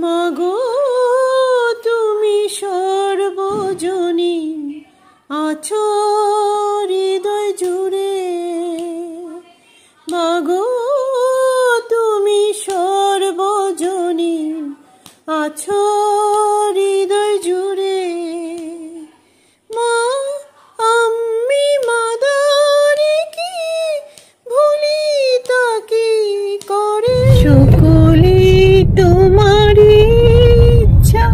মাগো তুমি সর্বজনী আছো হৃদয় জুড়ে। মাগো তুমি সর্বজনী আছো হৃদয় জুড়ে। মা আমি মাদারে কি ভুলি তাকে করে। সকলে তোমার ইচ্ছা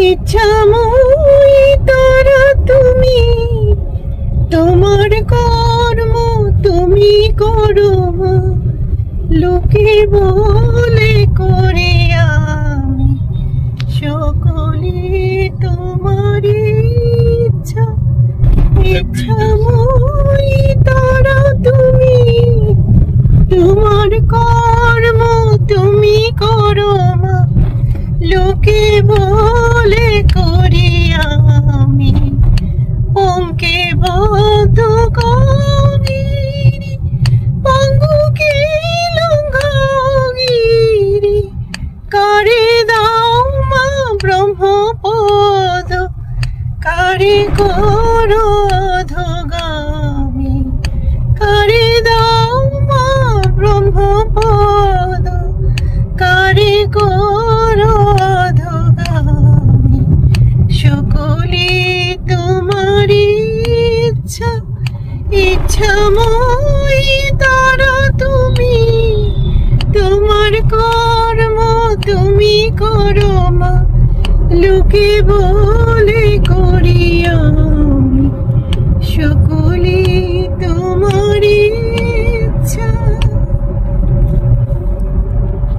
ইচ্ছাময়ী তারা তুমি। তোমার কর্ম তুমি করো মা, লোকে বলে করে আমি। সকলে তোমার ইচ্ছা ইচ্ছাময়ী তারা তুমি। তোমার কর্ম তুমি করো মা, লোকে বলে করি আমি। পঙ্কে বদ্ধ কগিরি পঙ্গুকে লঙ্ঘগিরি। কারে দাও মা ব্রহ্মপদ, কারে করো অধগামী। কারে দাও মা ব্রহ্মপদ, কারে করো অধগামী। সকলে তোমার ইচ্ছা ইচ্ছাময়ী তারা তুমি। তোমার কর্ম তুমি করো মা, লোকে